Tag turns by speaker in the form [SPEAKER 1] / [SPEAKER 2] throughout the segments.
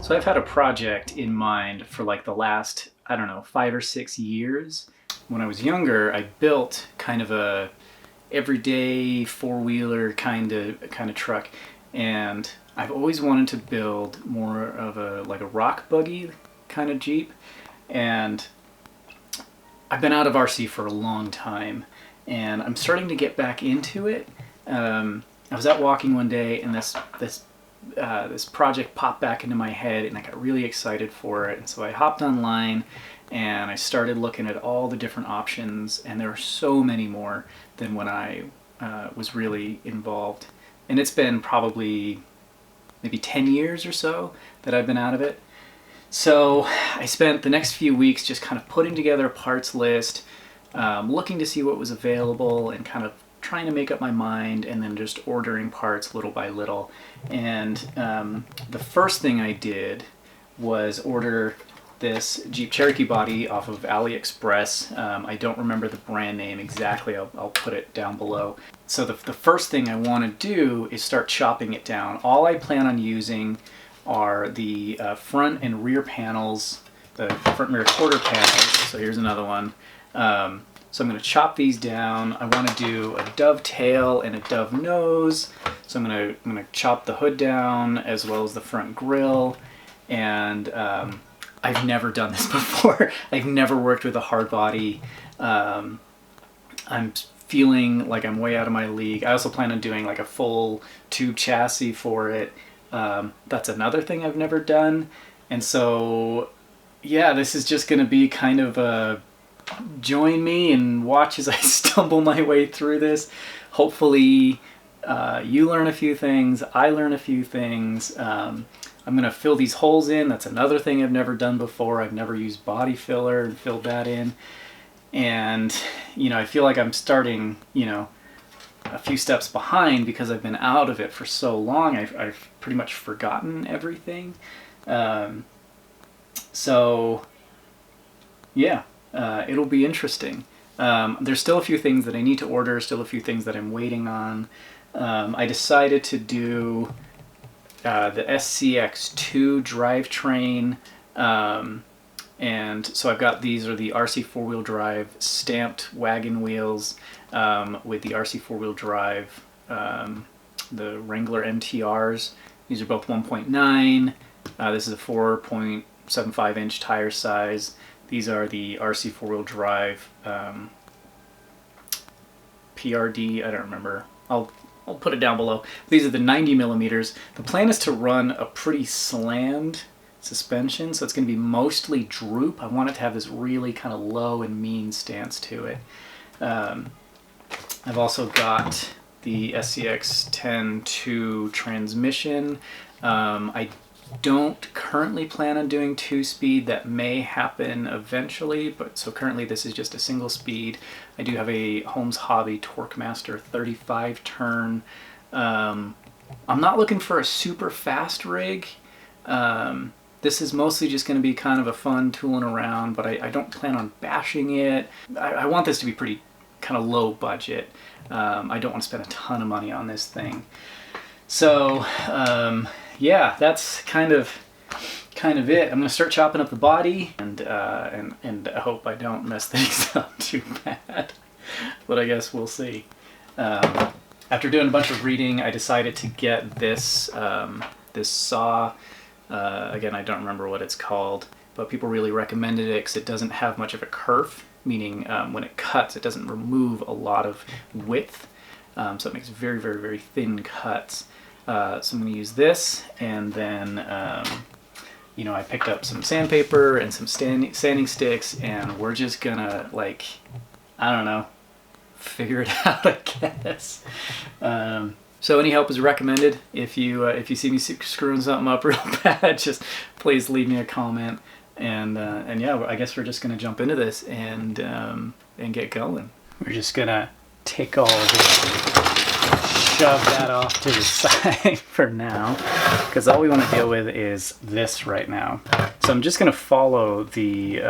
[SPEAKER 1] So I've had a project in mind for like the last, I don't know, 5 or 6 years. When I was younger, I built kind of a everyday four-wheeler kind of truck, and I've always wanted to build more of a like a rock buggy kind of Jeep. And I've been out of RC for a long time, and I'm starting to get back into it. I was out walking one day, and this project popped back into my head, and I got really excited for it. And so I hopped online and I started looking at all the different options, and there are so many more than when I was really involved. And it's been probably maybe 10 years or so that I've been out of it. So I spent the next few weeks just kind of putting together a parts list, looking to see what was available, and kind of trying to make up my mind, and then just ordering parts little by little. And the first thing I did was order this Jeep Cherokee body off of AliExpress. I don't remember the brand name exactly. I'll put it down below. So the first thing I want to do is start chopping it down. All I plan on using are the front and rear panels, the front and rear quarter panels. So here's another one. So I'm going to chop these down. I want to do a dovetail and a dove nose. So I'm going to chop the hood down as well as the front grille. And I've never done this before. I've never worked with a hard body. I'm feeling like I'm way out of my league. I also plan on doing like a full tube chassis for it. That's another thing I've never done. And so, yeah, this is just going to be kind of a join me and watch as I stumble my way through this. Hopefully you learn a few things, I learn a few things. I'm going to fill these holes in. That's another thing I've never done before. I've never used body filler and filled that in. And, you know, I feel like I'm starting, you know, a few steps behind because I've been out of it for so long. I've pretty much forgotten everything. So, yeah. It'll be interesting. There's still a few things that I need to order, still a few things that I'm waiting on. I decided to do the SCX10 drivetrain, and so I've got these are the RC four-wheel drive stamped wagon wheels with the RC four-wheel drive, the Wrangler MTRs. These are both 1.9. This is a 4.75 inch tire size. These are the RC four-wheel drive PRD, I don't remember. I'll put it down below. These are the 90 millimeters. The plan is to run a pretty slammed suspension, so it's going to be mostly droop. I want it to have this really kind of low and mean stance to it. I've also got the SCX10 II transmission. I don't currently plan on doing 2-speed. That may happen eventually, but so currently this is just a single speed. I do have a Holmes Hobby TorqueMaster 35 turn. I'm not looking for a super fast rig. This is mostly just going to be kind of a fun tooling around, but I don't plan on bashing it. I want this to be pretty kind of low budget. I don't want to spend a ton of money on this thing. So yeah, that's kind of it. I'm gonna start chopping up the body, and I hope I don't mess things up too bad. But I guess we'll see. After doing a bunch of reading, I decided to get this this saw. Again, I don't remember what it's called, but people really recommended it because it doesn't have much of a kerf, meaning when it cuts, it doesn't remove a lot of width, so it makes very, very, very thin cuts. So I'm going to use this, and then, you know, I picked up some sandpaper and some sanding sticks, and we're just going to, like, I don't know, figure it out, I guess. So any help is recommended. If you see me screwing something up real bad, just please leave me a comment. And yeah, I guess we're just going to jump into this and get going. We're just going to take all of this, shove that off to the side for now, because all we want to deal with is this right now. So I'm just going to follow the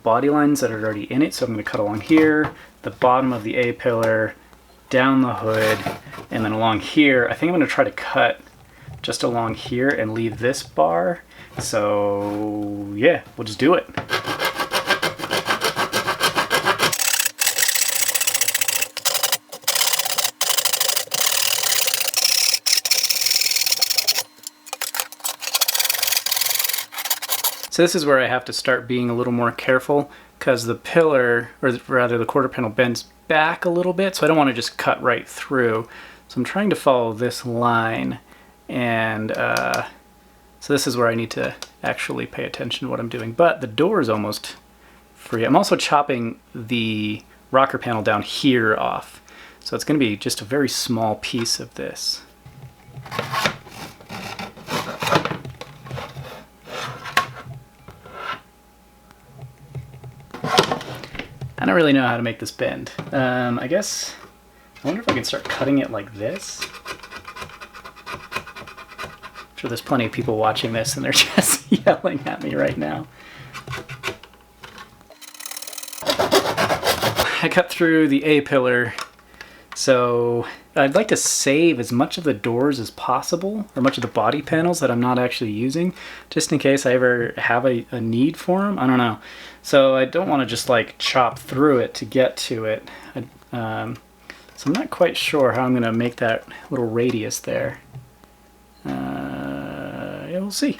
[SPEAKER 1] body lines that are already in it. So I'm going to cut along here, the bottom of the A-pillar, down the hood, and then along here. I think I'm going to try to cut just along here and leave this bar. So yeah, we'll just do it. So this is where I have to start being a little more careful because the pillar, or rather the quarter panel, bends back a little bit, so I don't want to just cut right through. So I'm trying to follow this line, and so this is where I need to actually pay attention to what I'm doing. But the door is almost free. I'm also chopping the rocker panel down here off, so it's going to be just a very small piece of this. I don't really know how to make this bend. I guess, I wonder if I can start cutting it like this. I'm sure there's plenty of people watching this and they're just yelling at me right now. I cut through the A-pillar, so I'd like to save as much of the doors as possible, or much of the body panels that I'm not actually using, just in case I ever have a need for them. I don't know. So I don't want to just like chop through it to get to it. So I'm not quite sure how I'm going to make that little radius there. Yeah, we'll see.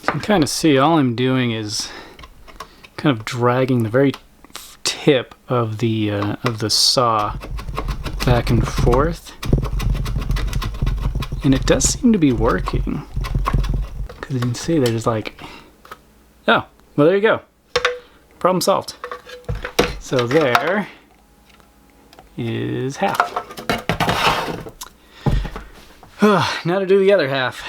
[SPEAKER 1] You can kind of see all I'm doing is kind of dragging the very tip of the saw back and forth, and it does seem to be working because you can see there's like, oh, well, there you go, problem solved. So there is half. Now to do the other half.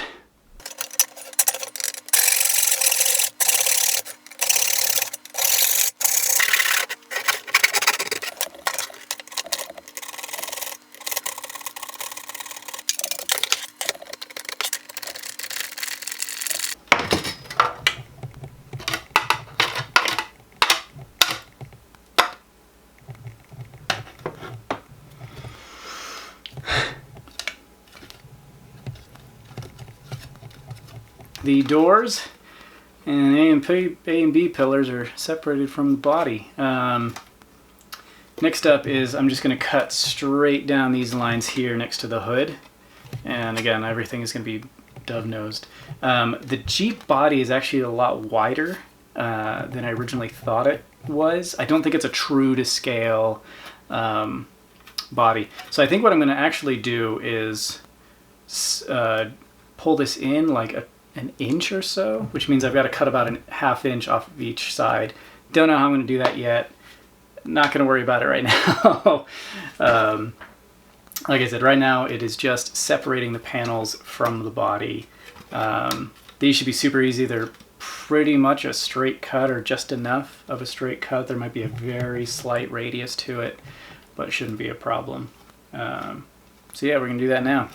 [SPEAKER 1] The doors and A and B pillars are separated from the body. Next up is I'm just going to cut straight down these lines here next to the hood. And again, everything is going to be dove-nosed. The Jeep body is actually a lot wider than I originally thought it was. I don't think it's a true to scale body. So I think what I'm going to actually do is pull this in like an inch or so, which means I've got to cut about a ½ inch off of each side. Don't know how I'm going to do that yet. Not going to worry about it right now. Like I said, right now it is just separating the panels from the body. These should be super easy. They're pretty much a straight cut, or just enough of a straight cut. There might be a very slight radius to it, but it shouldn't be a problem. So yeah, we're going to do that now.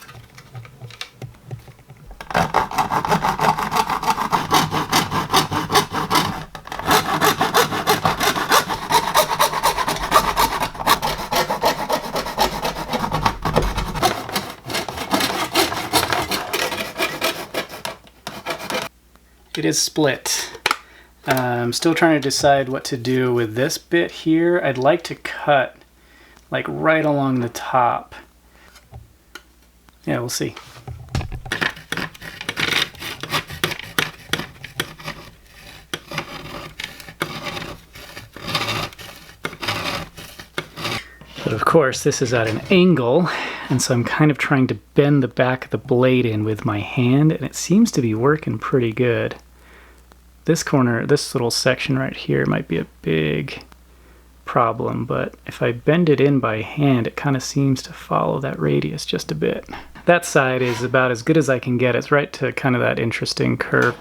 [SPEAKER 1] It is split. I'm still trying to decide what to do with this bit here. I'd like to cut like right along the top. Yeah, we'll see. But of course, this is at an angle, and so I'm kind of trying to bend the back of the blade in with my hand, and it seems to be working pretty good. This corner, this little section right here might be a big problem, but if I bend it in by hand, it kind of seems to follow that radius just a bit. That side is about as good as I can get. It's right to kind of that interesting curve,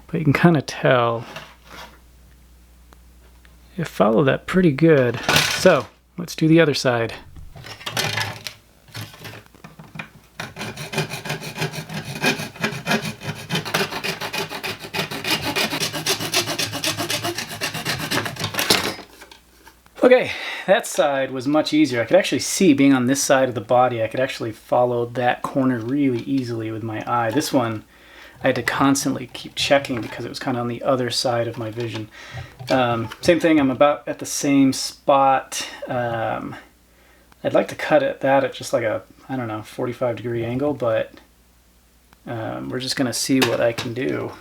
[SPEAKER 1] but you can kind of tell it followed that pretty good. So let's do the other side. Okay, that side was much easier. I could actually see, being on this side of the body, I could actually follow that corner really easily with my eye. This one, I had to constantly keep checking because it was kind of on the other side of my vision. Same thing, I'm about at the same spot. I'd like to cut that at just like a, I don't know, 45-degree angle, but we're just gonna see what I can do.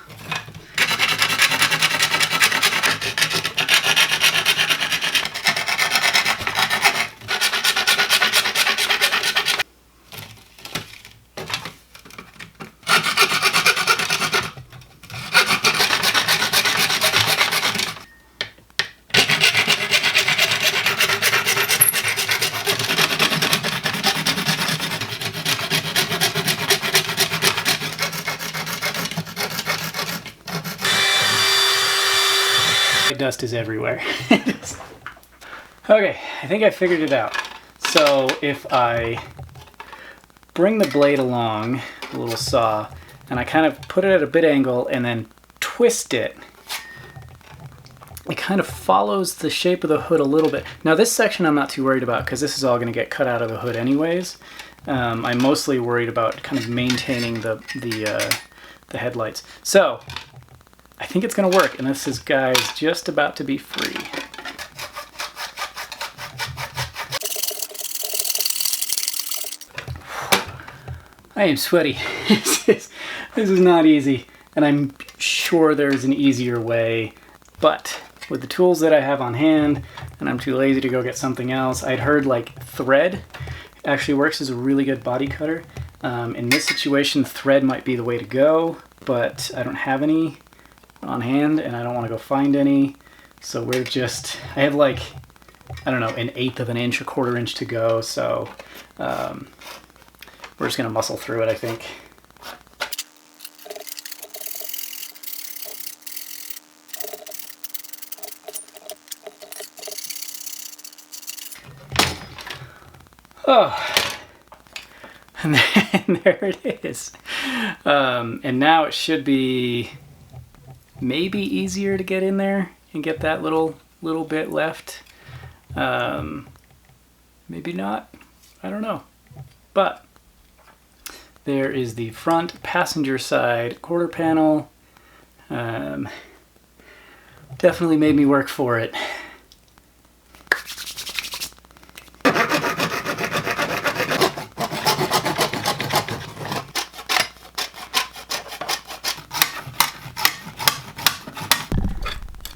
[SPEAKER 1] Dust is everywhere. Okay, I think I figured it out. So if I bring the blade along, the little saw, and I kind of put it at a bit angle and then twist it, it kind of follows the shape of the hood a little bit. Now this section I'm not too worried about because this is all going to get cut out of the hood anyways. I'm mostly worried about kind of maintaining the headlights. So I think it's going to work, and this guy is just about to be free. I am sweaty. This is not easy, and I'm sure there's an easier way, but with the tools that I have on hand, and I'm too lazy to go get something else, I'd heard like thread actually works as a really good body cutter. In this situation, thread might be the way to go, but I don't have any on hand and I don't want to go find any, so we're just, I have like, I don't know, 1/8 of an inch, 1/4 inch to go, so we're just gonna muscle through it, I think. Oh, and there it is. And now it should be maybe easier to get in there and get that little bit left. Maybe not, I don't know. But there is the front passenger side quarter panel. Definitely made me work for it.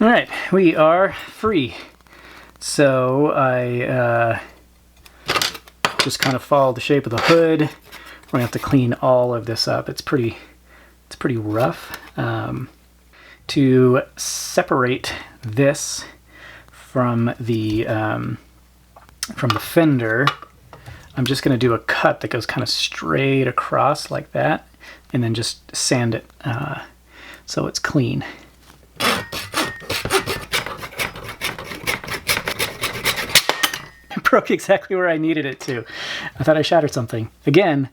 [SPEAKER 1] All right, we are free. So I just kind of follow the shape of the hood. We're gonna have to clean all of this up. It's pretty rough. To separate this from the fender, I'm just gonna do a cut that goes kind of straight across like that, and then just sand it so it's clean. Broke exactly where I needed it to. I thought I shattered something. Again,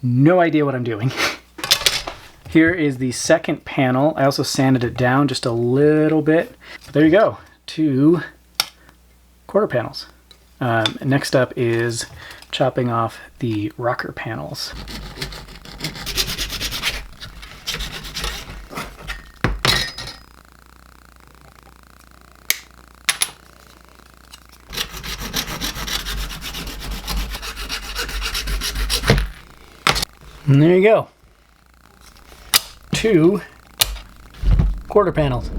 [SPEAKER 1] no idea what I'm doing. Here is the second panel. I also sanded it down just a little bit. But there you go, 2 quarter panels. Next up is chopping off the rocker panels. And there you go. 2 quarter panels.